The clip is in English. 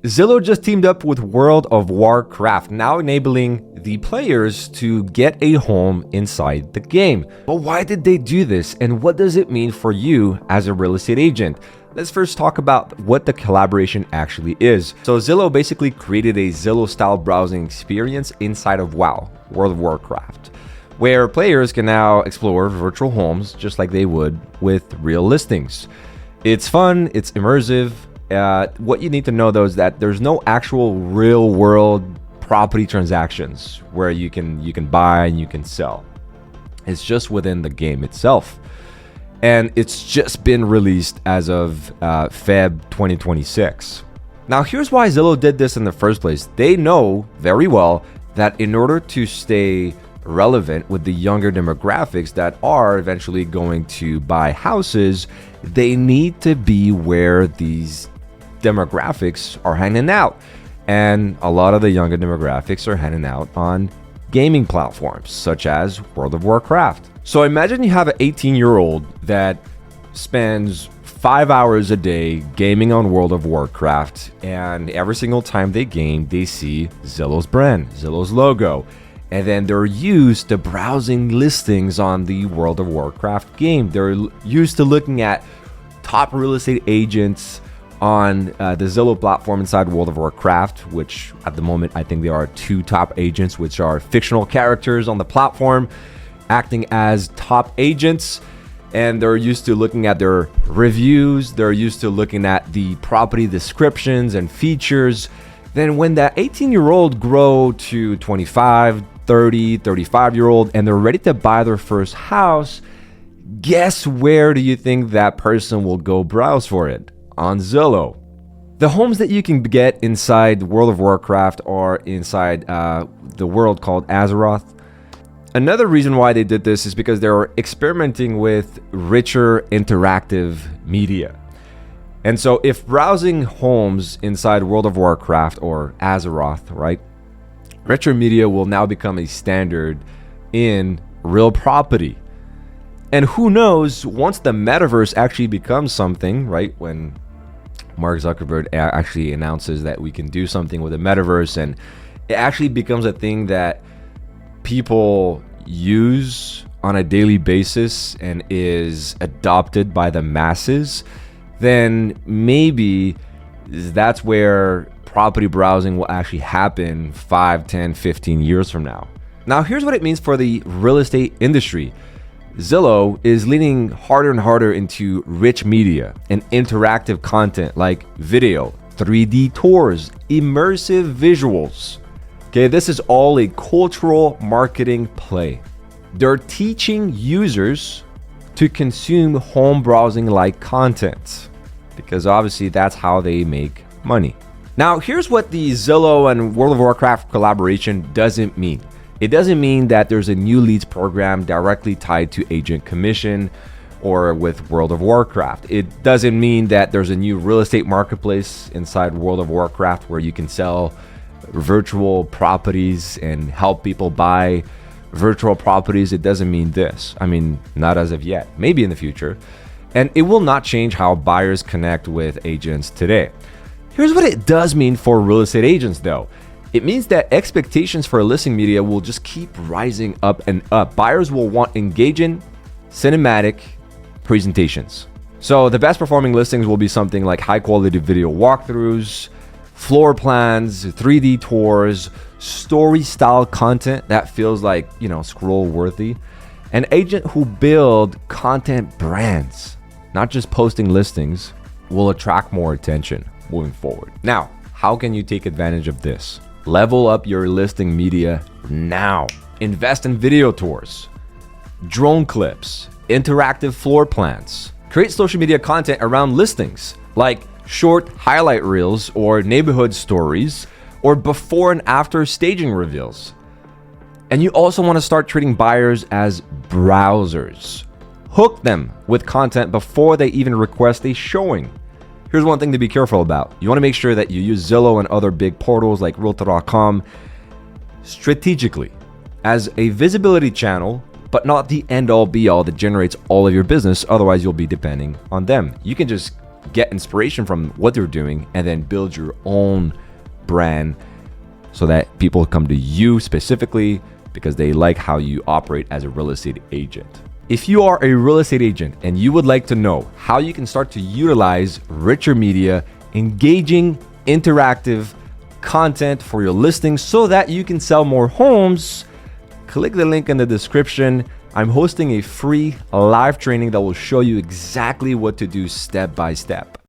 Zillow just teamed up with World of Warcraft, now enabling the players to get a home inside the game. But why did they do this, and what does it mean for you as a real estate agent? Let's first talk about what the collaboration actually is. So Zillow basically created a Zillow-style browsing experience inside of WoW, World of Warcraft, where players can now explore virtual homes just like they would with real listings. It's fun, it's immersive. What you need to know though is that there's no actual real world property transactions where you can buy and you can sell. It's just within the game itself. And it's just been released as of Feb 2026. Now here's why Zillow did this in the first place. They know very well that in order to stay relevant with the younger demographics that are eventually going to buy houses, they need to be where these demographics are hanging out. And a lot of the younger demographics are hanging out on gaming platforms such as World of Warcraft. So imagine you have an 18-year-old that spends 5 hours a day gaming on World of Warcraft, and every single time they game, they see Zillow's brand, Zillow's logo, and then they're used to browsing listings on the World of Warcraft game. They're used to looking at top real estate agents on the Zillow platform inside World of Warcraft, which at the moment I think there are 2 top agents, which are fictional characters on the platform acting as top agents. And they're used to looking at their reviews. They're used to looking at the property descriptions and features. Then when that 18-year-old grow to 25, 30, 35-year-old, and they're ready to buy their first house, guess where do you think that person will go browse for it? On Zillow. The homes that you can get inside World of Warcraft are inside the world called Azeroth. Another reason why they did this is because they were experimenting with richer interactive media. And so if browsing homes inside World of Warcraft or Azeroth, right, richer media will now become a standard in real property. And who knows, once the metaverse actually becomes something, right, when Mark Zuckerberg actually announces that we can do something with the metaverse and it actually becomes a thing that people use on a daily basis and is adopted by the masses, then maybe that's where property browsing will actually happen 5, 10, 15 years from now. Now, here's what it means for the real estate industry. Zillow is leaning harder and harder into rich media and interactive content like video, 3D tours, immersive visuals. Okay, this is all a cultural marketing play. They're teaching users to consume home browsing like content because obviously that's how they make money. Now, here's what the Zillow and World of Warcraft collaboration doesn't mean. It doesn't mean that there's a new leads program directly tied to agent commission or with World of Warcraft. It doesn't mean that there's a new real estate marketplace inside World of Warcraft where you can sell virtual properties and help people buy virtual properties. It doesn't mean this. I mean, not as of yet, maybe in the future. And it will not change how buyers connect with agents today. Here's what it does mean for real estate agents though. It means that expectations for listing media will just keep rising up and up. Buyers will want engaging, cinematic presentations. So the best performing listings will be something like high quality video walkthroughs, floor plans, 3D tours, story style content that feels like, scroll worthy. An agent who build content brands, not just posting listings, will attract more attention moving forward. Now, how can you take advantage of this? Level up your listing media now. Invest in video tours, drone clips, interactive floor plans. Create social media content around listings like short highlight reels or neighborhood stories or before and after staging reveals. And you also want to start treating buyers as browsers. Hook them with content before they even request a showing. Here's one thing to be careful about. You want to make sure that you use Zillow and other big portals like Realtor.com strategically as a visibility channel, but not the end all be all that generates all of your business. Otherwise, you'll be depending on them. You can just get inspiration from what they're doing and then build your own brand so that people come to you specifically because they like how you operate as a real estate agent. If you are a real estate agent and you would like to know how you can start to utilize richer media, engaging, interactive content for your listings so that you can sell more homes, click the link in the description. I'm hosting a free live training that will show you exactly what to do step by step.